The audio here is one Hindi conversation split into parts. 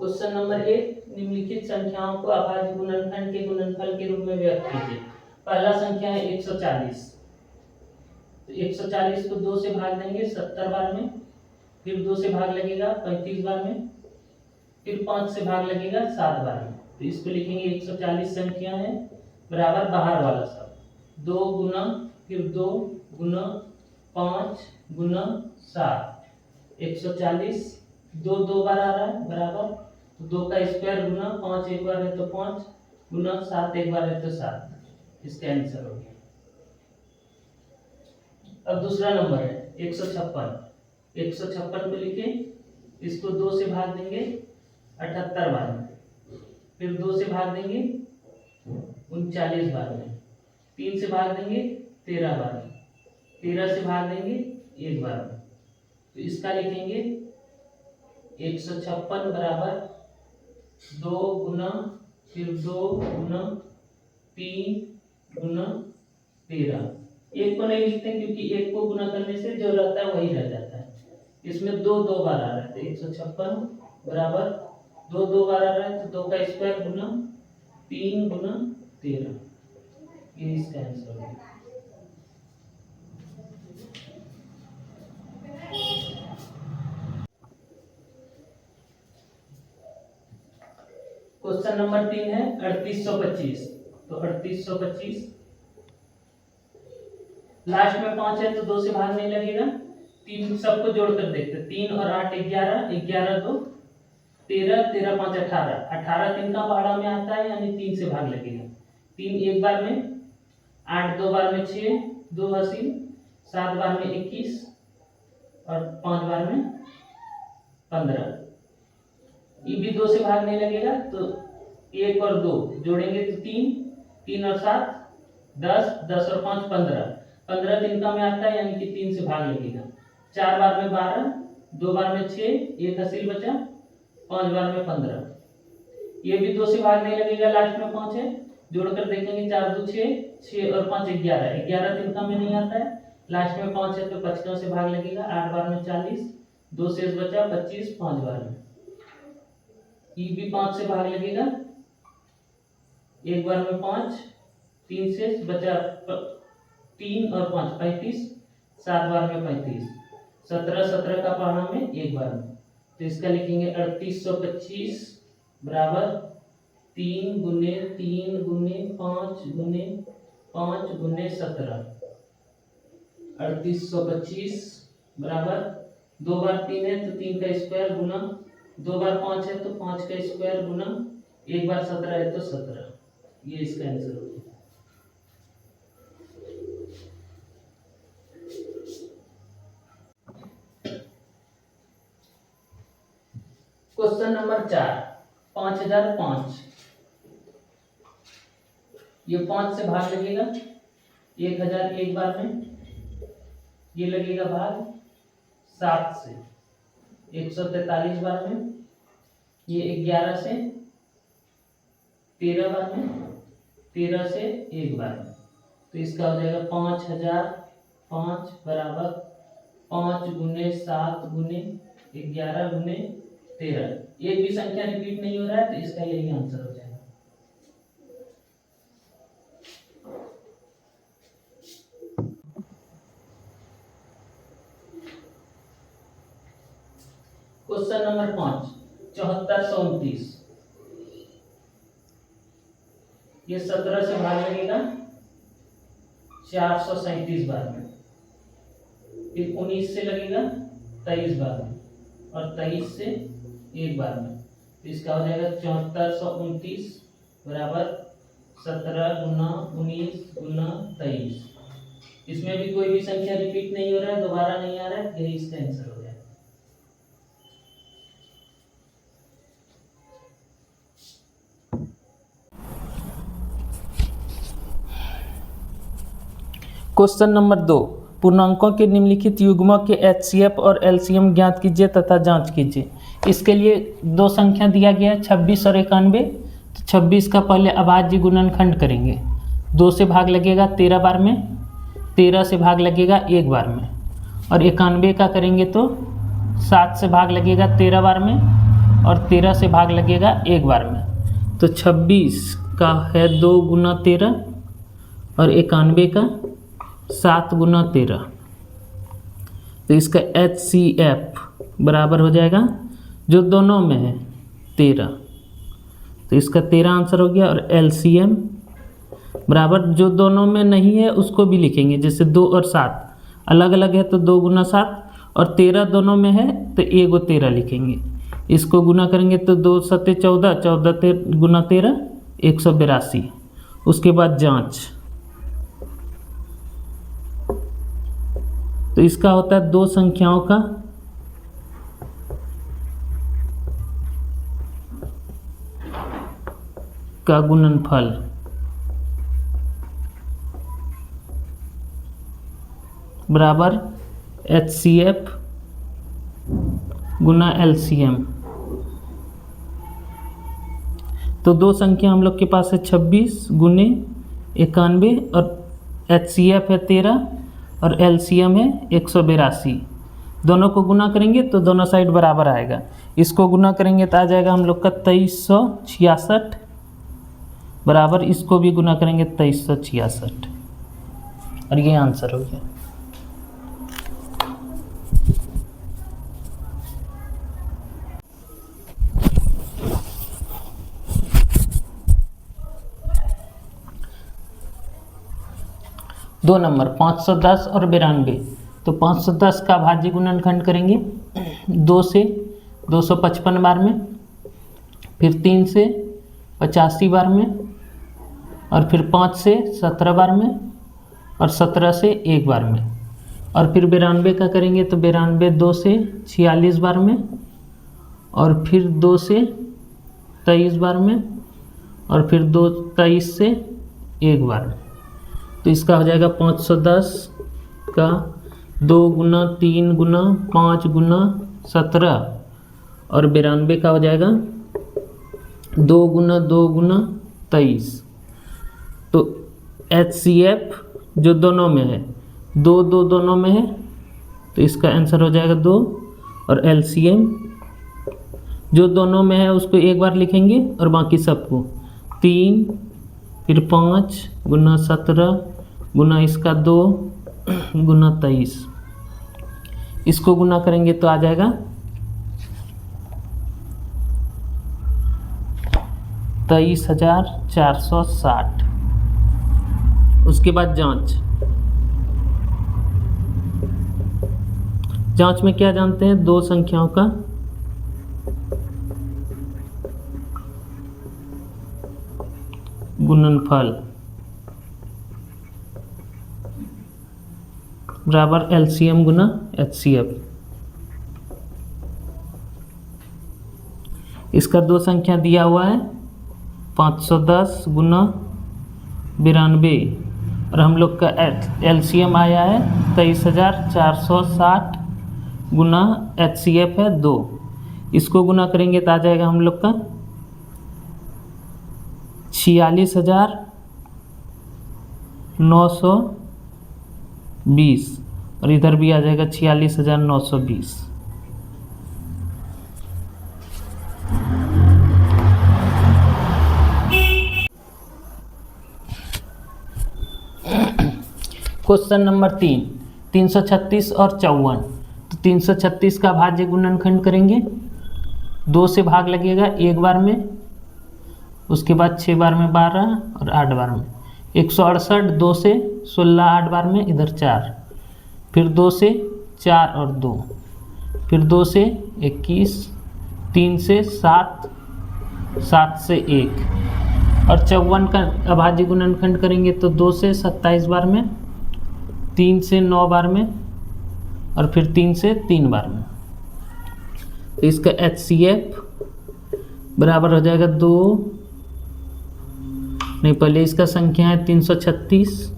क्वेश्चन नंबर 1, निम्नलिखित संख्याओं को अभाज्य गुणनखंड के गुणनफल के रूप में व्यक्त कीजिए। पहला संख्या है 140। तो 140 को 2 से भाग देंगे 70 बार में, फिर 2 से भाग लगेगा 35 बार में, फिर 5 से भाग लगेगा 7 बार में। तो इसको लिखेंगे 140 संख्या है बराबर बाहर वाला सब 2 गुना फिर 2 गुना 5 गुना 7। 140 2 बार आ रहा है बराबर, तो 2 का स्क्वायर गुना 5 एक बार है तो 5 गुना 7 एक बार है तो 7। इसका आंसर हो गया। अब दूसरा नंबर है 156। 156 को लिखे, इसको 2 से भाग देंगे 78 बार में, फिर 2 से भाग देंगे 39 बार में, 3 से भाग देंगे 13 बार में, 13 से भाग देंगे 1 बार में। तो इसका लिखेंगे 156 बराबर 2 गुना फिर 2 गुना 3 गुना 13। एक को नहीं लिखते क्योंकि एक को गुना करने से जो रहता है वही रह जाता है। इसमें 2 बार आ रहा है तो 156 बराबर 2 बार आ रहा है तो 2 का स्क्वायर गुना 3 गुना 13। ये इसका आंसर होगा। क्वेश्चन नंबर 3 है 3825। तो 3825 लास्ट में 5 है तो 2 से भाग नहीं लगेगा, 3 सबको जोड़कर देखते, 3 और 8 11, 11 2 13, 13 5 18, 18 3 का पहाड़ा में आता है यानी 3 से भाग लगेगा। 3 एक बार में, 8 2 बार में 6, 2 80, 7 बार में 21 और 5 बार में 15। ये भी 2 से भाग नहीं लगेगा तो 1 और 2 जोड़ेंगे तो 3, 3 और 7 10, 10 और 5 15, 15 3 का में आता है यानी कि 3 से भाग लगेगा। 4 बार में 12, 2 बार में 6, 1 हासिल बचा, 5 बार में 15। ये भी 2 से भाग नहीं लगेगा, लास्ट में 5 है, जोड़कर देखेंगे 4 2 6, 6 और 5 11, 11 3 का में नहीं आता है, लास्ट में 5 है तो 55 से भाग लगेगा। 8 बार में 40, 2 शेष बचा 25, 5 बार में। ये भी 5 से भाग लगेगा, 1 बार में 5, 3 शेष बचा 3 और 5 35, 7 बार में 35, 17 17 का पहाड़ा में 1 बार में। तो इसका लिखेंगे 3825 बराबर 3 गुने 3 गुने 5 गुने 5 गुने 17। 3825 बराबर 2 बार 3 है तो 3 का स्क्वायर गुना 2 बार 5 है तो 5 का स्क्वायर गुना 1 बार 17 है तो 17। ये इसका आंसर होगा। Question number 4 5005। ये 5 से भाग लगेगा 1000 एक बार में, ये लगेगा भाग 7 से 143 बार में, ये 11 से 13 बार में, 13 से 1 बार में। तो इसका हो जाएगा 5005 बराबर 5 गुने 7 गुने 11 गुने 13। एक भी संख्या रिपीट नहीं हो रहा है तो इसका यही आंसर हो जाएगा। Question number 5 7429। ये 17 से भाग लगेगा 437 बार में, फिर 19 से लगेगा 23 बार में और 23 से 1 बार में। तो इसका हो जाएगा 7429 बराबर 17 गुना 19 गुना 23। इसमें भी कोई भी संख्या रिपीट नहीं हो रहा है, दोबारा नहीं आ रहा है, यही इसका आंसर हो जाएगा। क्वेश्चन नंबर 2, पूर्णांकों के निम्नलिखित युग्मों के HCF और LCM ज्ञात कीजिए तथा जांच कीजिए। इसके लिए 2 संख्या दिया गया है 26 और 91। तो 26 का पहले अभाज्य गुणनखंड करेंगे, 2 से भाग लगेगा 13 बार में, 13 से भाग लगेगा 1 बार में, और 91 का करेंगे तो 7 से भाग लगेगा 13 बार में, और 13 से भाग लगेगा एक बार में। तो 26 का है 2 गुना 13 और 91 का 7 गुना 13। तो इसका HCF बराबर हो जाएगा जो दोनों में है 13, तो इसका 13 आंसर हो गया। और LCM बराबर जो दोनों में नहीं है उसको भी लिखेंगे, जैसे 2 और 7 अलग अलग है तो 2 गुना 7, और 13 दोनों में है तो 1 13 लिखेंगे। इसको गुना करेंगे तो 2 7 14, 14 गुना 13 182। उसके बाद जांच, तो इसका होता है दो संख्याओं का गुणनफल। बराबर HCF गुना LCM। तो दो संख्या हम लोग के पास है 26 गुने 91 और HCF है 13 और LCM है 182। दोनों को गुना करेंगे तो दोनों साइड बराबर आएगा। इसको गुना करेंगे तो आ जाएगा हम लोग का 2366, बराबर इसको भी गुना करेंगे 2366, और ये आंसर हो गया। दो नंबर 510 और 92। तो 510 का भाज्य गुणनखंड करेंगे 2 से 255 बार में, फिर 3 से 85 बार में, और फिर 5 से 17 बार में, और 17 से 1 बार में। और फिर 92 का करेंगे तो 92 2 से 46 बार में, और फिर 2 से 23 बार में, और फिर 23 से 1 बार में। तो इसका हो जाएगा 510 का 2 गुना 3 गुना 5 गुना 17, और 92 का हो जाएगा 2 गुना 2 गुना 23। तो HCF जो दोनों में है 2 2 दोनों में है, तो इसका आंसर हो जाएगा 2। और LCM जो दोनों में है उसको एक बार लिखेंगे और बाकी सबको 3, फिर 5 गुना 17 गुना इसका 2 गुना 23। इसको गुना करेंगे तो आ जाएगा 23,460। उसके बाद जांच में क्या जानते हैं, दो संख्याओं का गुणनफल बराबर LCM गुना HCF। इसका दो संख्या दिया हुआ है 510 गुना 92, और हम लोग का LCM आया है 23,460 गुना HCF है 2। इसको गुना करेंगे तो आ जाएगा हम लोग का 46,920, और इधर भी आ जाएगा 46,920। क्वेश्चन नंबर 3, 336 और 54। तो 336 का भाज्य गुणनखंड करेंगे, 2 से भाग लगेगा एक बार में, उसके बाद 6 बार में 12 और 8 बार में। 168 2 से 16 8 बार में, इधर 4, फिर 2 से 4 और 2, फिर 2 से 21, 3 से 7, 7 से 1। और 54 का अभाज्य गुणनखंड करेंगे तो 2 से 27 बार में, 3 से 9 बार में, और फिर 3 से 3 बार में। तो इसका HCF बराबर हो जाएगा 2, नहीं पहले इसका संख्या है 336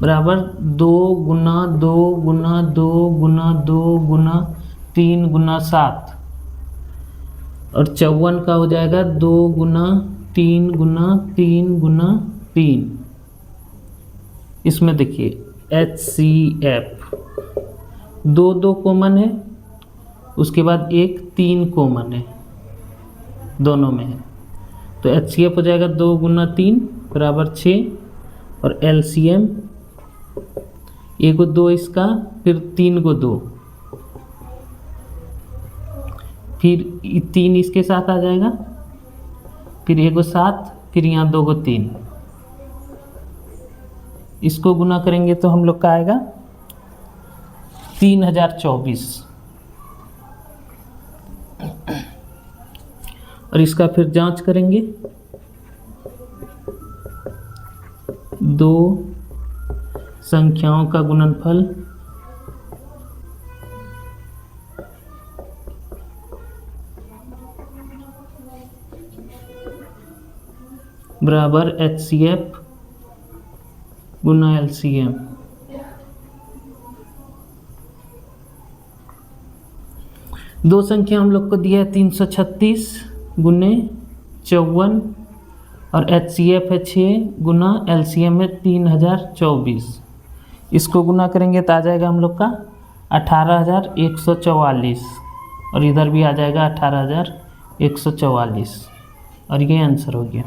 बराबर 2 गुना 2 गुना 2 गुना 2 गुना 3 गुना 7, और 54 का हो जाएगा 2 गुना 3 गुना 3 गुना 3। इसमें देखिए HCF 2 2 कॉमन है, उसके बाद एक 3 कॉमन है, दोनों में है। तो HCF हो जाएगा 2 गुना 3 बराबर 6 और LCM 1 को 2 इसका, फिर 3 को 2, फिर 3 इसके साथ आ जाएगा, फिर 1 को 7, फिर यहाँ 2 को 3, इसको गुना करेंगे तो हम लोग का आएगा 3024 और इसका फिर जांच करेंगे। 2 संख्याओं का गुणनफल बराबर HCF गुना LCM। दो संख्या हम लोग को दिया है 336 गुने 54 और HCF है 6 गुना LCM है 3024। इसको गुना करेंगे तो आ जाएगा हम लोग का 18144 और इधर भी आ जाएगा 18144 और ये आंसर हो गया।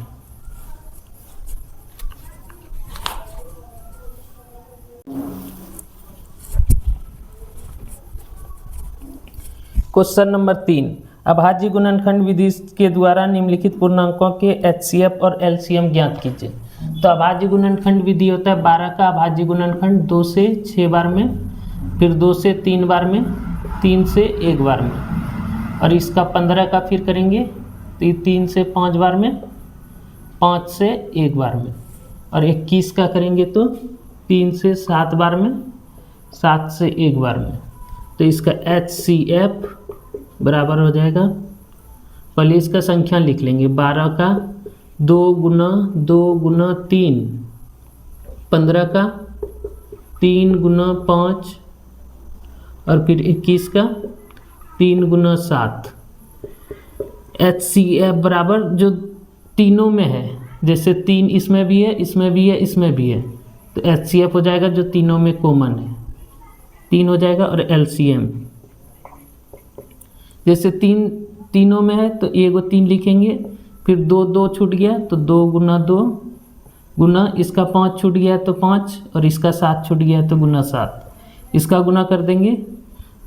क्वेश्चन नंबर 3, अभाज्य गुणनखंड विधि के द्वारा निम्नलिखित पूर्णांकों के HCF और LCM ज्ञात कीजिए। तो अभाज्य गुणनखंड विधि होता है 12 का अभाज्य गुणनखंड 2 से 6 बार में, फिर 2 से 3 बार में, 3 से 1 बार में, और इसका 15 का फिर करेंगे तो 3 से 5 बार में, 5 से 1 बार में, और 21 का करेंगे तो 3 से 7 बार में, 7 से 1 बार में। तो इसका HCF बराबर हो जाएगा, पहले इसका संख्या लिख लेंगे, 12 का 2 गुना 3, 15 का 3 गुना 5 और फिर 21 का 3 गुना 7। HCF बराबर जो तीनों में है, जैसे 3 इसमें भी है, इसमें भी है, इसमें भी है, तो HCF हो जाएगा जो तीनों में कॉमन है, 3 हो जाएगा। और LCM जैसे तीनों में है तो 1 को 3 लिखेंगे, फिर 2 छूट गया तो 2 गुना 2 गुना इसका 5 छूट गया तो 5 और इसका 7 छूट गया तो गुना 7, इसका गुना कर देंगे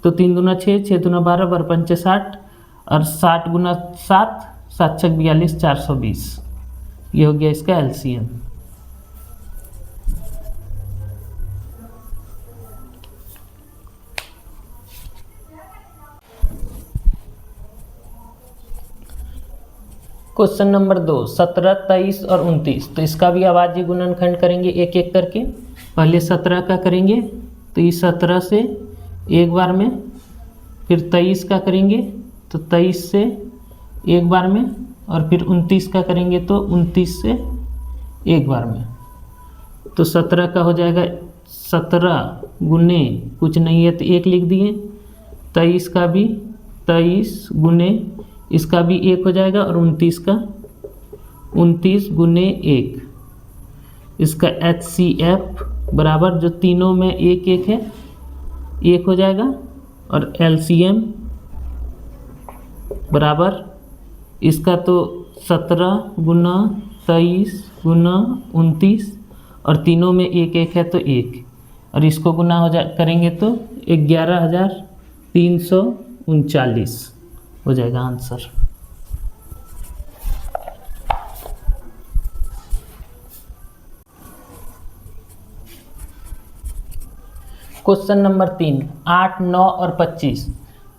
तो 3 दूना 6, 6 दूना 12, 12 पंचे 60 और 60 गुना 7, 7 छक 42, 420। ये हो गया इसका LCM। क्वेश्चन नंबर 2, 17, 23 और 29। तो इसका भी अभाज्य गुणनखंड करेंगे एक एक करके। पहले 17 का करेंगे तो इस 17 से 1 बार में, फिर 23 का करेंगे तो 23 से 1 बार में, और फिर 29 का करेंगे तो 29 से 1 बार में। तो 17 का हो जाएगा 17 गुने कुछ नहीं है तो 1 लिख दिए, 23 का भी 23 गुने इसका भी 1 हो जाएगा, और 29 का 29 गुने 1। इसका HCF बराबर जो तीनों में 1 1 है 1 हो जाएगा, और LCM बराबर इसका तो 17 गुना 23 गुना 29 और तीनों में 1 1 है तो 1, और इसको गुना करेंगे तो 11,339 हो जाएगा आंसर। क्वेश्चन नंबर 3, 8, 9 और 25।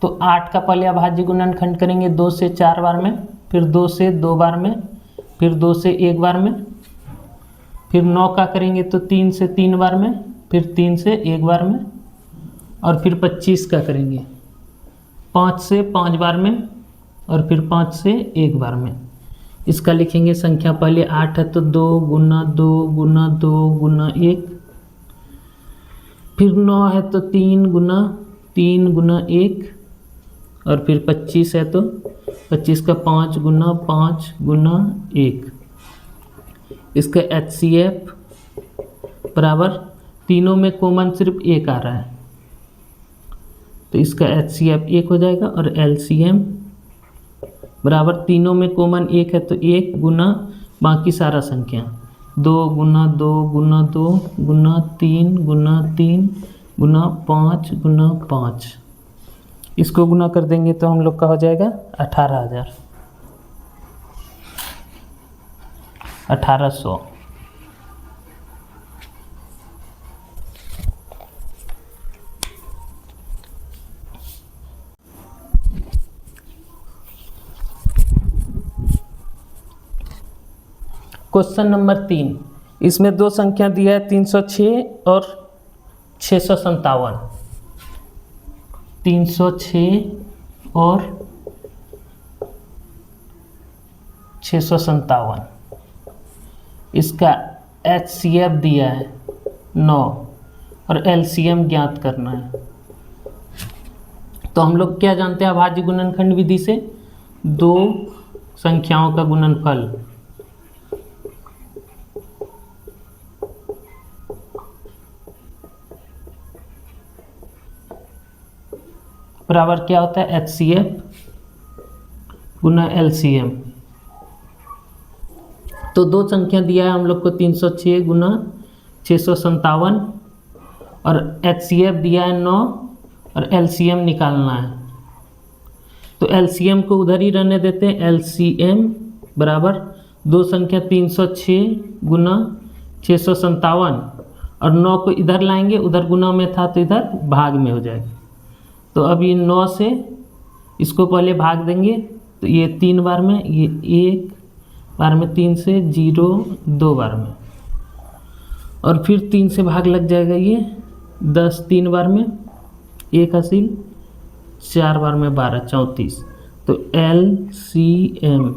तो 8 का पहले अभाज्य गुणनखंड करेंगे 2 से 4 बार में, फिर 2 से 2 बार में, फिर 2 से 1 बार में, फिर 9 का करेंगे तो 3 से 3 बार में, फिर 3 से 1 बार में, और फिर 25 का करेंगे 5 से 5 बार में, और फिर 5 से 1 बार में। इसका लिखेंगे संख्या, पहले 8 है तो 2 गुना 2 गुना 2 गुना 1, फिर 9 है तो 3 गुना 1, और फिर 25 है तो 25 का 5 गुना 1। इसका HCF बराबर तीनों में कॉमन सिर्फ 1 आ रहा है, तो इसका HCF 1 हो जाएगा, और LCM बराबर तीनों में कॉमन एक है तो एक गुना बाकी सारा संख्या 2 गुना 2 गुना 2 गुना 3 गुना 3 गुना 5 गुना 5। इसको गुना कर देंगे तो हम लोग का हो जाएगा 18,000 1800। क्वेश्चन नंबर 3, इसमें दो संख्या दिया है 306 और 657। 306 और 657। इसका HCF दिया है 9 और LCM ज्ञात करना है। तो हम लोग क्या जानते हैं अभाज्य गुणनखंड विधि से, दो संख्याओं का गुणनफल बराबर क्या होता है HCF गुना LCM। तो दो संख्या दिया है हम लोग को 306 गुना 657 और HCF दिया है 9 और LCM निकालना है। तो LCM को उधर ही रहने देते हैं। LCM बराबर दो संख्या 306 गुना 657 और 9 को इधर लाएंगे, उधर गुना में था तो इधर भाग में हो जाएगा। तो अब ये 9 से इसको पहले भाग देंगे तो ये 3 बार में, ये 1 बार में 3 से 0 2 बार में, और फिर 3 से भाग लग जाएगा ये 10 3 बार में, 1 हासिल 4 बार में 12 34। तो LCM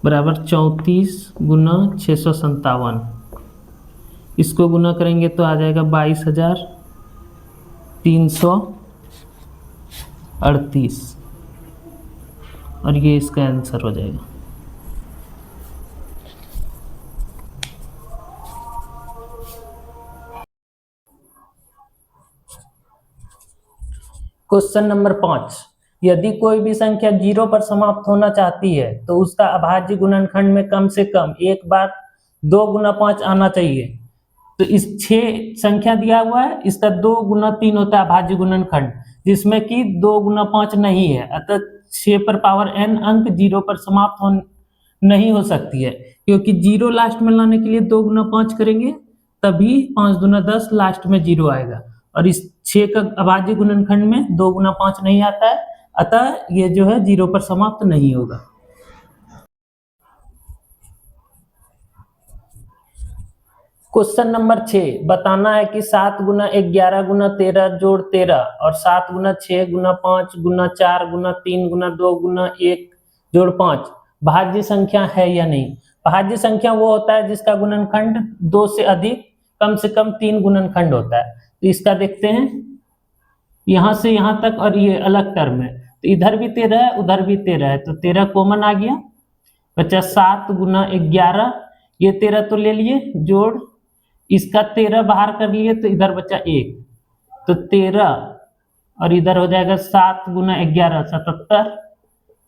बराबर 34 गुना 657। इसको गुना करेंगे तो आ जाएगा 22,338 और ये इसका आंसर हो जाएगा। क्वेश्चन नंबर 5, यदि कोई भी संख्या 0 पर समाप्त होना चाहती है तो उसका अभाज्य गुणनखंड में कम से कम एक बार 2 गुना 5 आना चाहिए। तो इस 6 संख्या दिया हुआ है, इसका 2 गुना 3 होता है अभाज्य गुणनखंड, जिसमें कि 2 गुना 5 नहीं है। अतः 6 पर पावर n अंक 0 पर समाप्त नहीं हो सकती है, क्योंकि 0 लास्ट में लाने के लिए 2 गुना 5 करेंगे तभी 5 दूना 10 लास्ट में 0 आएगा, और इस 6 का अभाज्य गुणनखंड में 2 गुना 5 नहीं आता है, अतः ये जो है 0 पर समाप्त नहीं होगा। क्वेश्चन नंबर 6, बताना है कि 7 गुना 11 गुना 13 जोड़ 13 और 7 गुना 6 गुना 5 गुना 4 गुना 3 गुना 2 गुना 1 जोड़ 5 भाज्य संख्या है या नहीं। भाज्य संख्या वो होता है जिसका गुणनखंड 2 से अधिक कम से कम 3 गुणनखंड होता है। तो इसका देखते हैं, यहां से यहां तक और ये अलग टर्म है, तो इधर भी 13 है उधर भी 13 है, तो 13 कॉमन आ गया, बचा 7 गुना 11, ये 13 तो ले लिए, जोड़ इसका 13 बाहर कर लिए तो इधर बचा 1, तो 13 और इधर हो जाएगा 7 गुना 11 77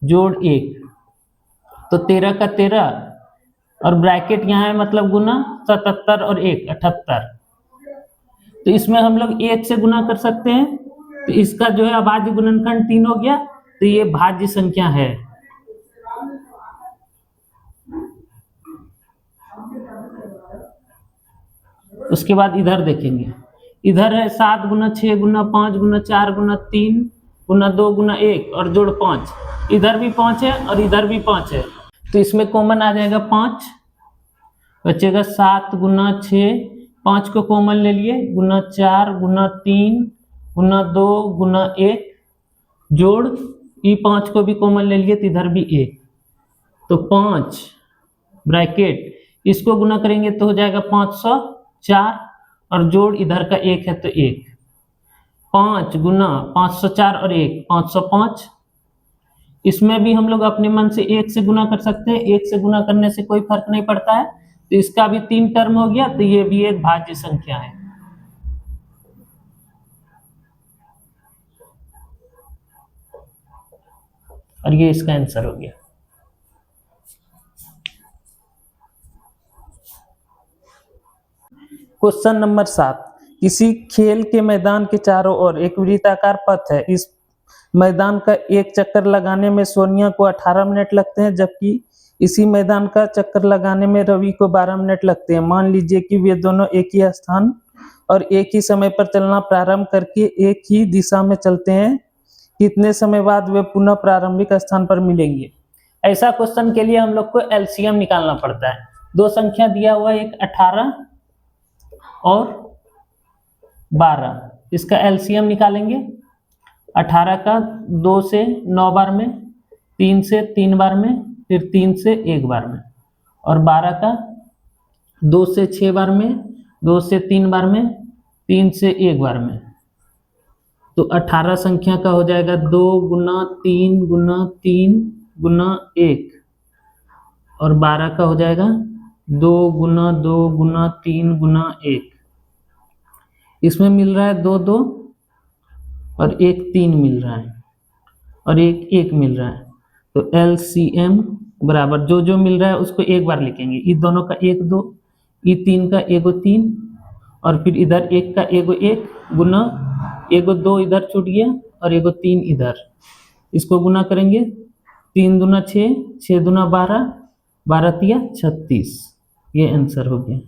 जोड़ 1, तो 13 का 13 और ब्रैकेट यहाँ है मतलब गुना 77 और 1 78। तो इसमें हम लोग 1 से गुना कर सकते हैं, तो इसका जो है अभाज्य गुणनखंड 3 हो गया, तो ये भाज्य संख्या है। उसके बाद इधर देखेंगे, इधर है 7 गुना 6 गुना 5 गुना 4 गुना 3 गुना 2 गुना 1 और जोड़ 5, इधर भी 5 है और इधर भी 5 है, तो इसमें कॉमन आ जाएगा 5, बचेगा 7 गुना 6, 5 को कॉमन ले लिए, गुना 4 गुना 3 गुना 2 गुना 1 जोड़, ये 5 को भी कॉमन ले लिए तो इधर भी 1, तो 5 ब्रैकेट, इसको गुना करेंगे तो हो जाएगा 504 और जोड़ इधर का 1 है तो 1, 5 गुना 504 और 1 505। इसमें भी हम लोग अपने मन से 1 से गुना कर सकते हैं, 1 से गुना करने से कोई फर्क नहीं पड़ता है, तो इसका भी 3 टर्म हो गया, तो ये भी एक भाज्य संख्या है। और ये इसका आंसर हो गया। क्वेश्चन नंबर 7, किसी खेल के मैदान के चारों ओर एक वृत्ताकार पथ है। इस मैदान का एक चक्कर लगाने में सोनिया को 18 मिनट लगते हैं, जबकि इसी मैदान का चक्कर लगाने में रवि को 12 मिनट लगते हैं। मान लीजिए कि वे दोनों एक ही स्थान और एक ही समय पर चलना प्रारंभ करके एक ही दिशा में चलते हैं। कितने समय बाद वे पुनः प्रारंभिक स्थान पर मिलेंगे? ऐसा क्वेश्चन के लिए हम लोग को एलसीएम निकालना पड़ता है। दो संख्या दिया हुआ है, एक 18 और 12, इसका एलसीएम निकालेंगे। 18 का 2 से 9 बार में, 3 से 3 बार में, फिर 3 से 1 बार में, और 12 का 2 से 6 बार में, 2 से 3 बार में, 3 से 1 बार में। तो 18 संख्या का हो जाएगा 2 गुना 3 गुना 3 गुना 1, और 12 का हो जाएगा 2 गुना 2 गुना 3 गुना 1। इसमें मिल रहा है 2 2 और 1 3 मिल रहा है, और 1 1 मिल रहा है। तो एलसीएम बराबर जो जो मिल रहा है उसको एक बार लिखेंगे। इस दोनों का 1 2, ई 3 का 1 3, और फिर इधर 1 का 1 1 गुना 1 2 इधर छूट गया और 1 3 इधर। इसको गुना करेंगे, 3 दूना 6, 6 दूना 12, 12 तिया 36। ये आंसर हो गया।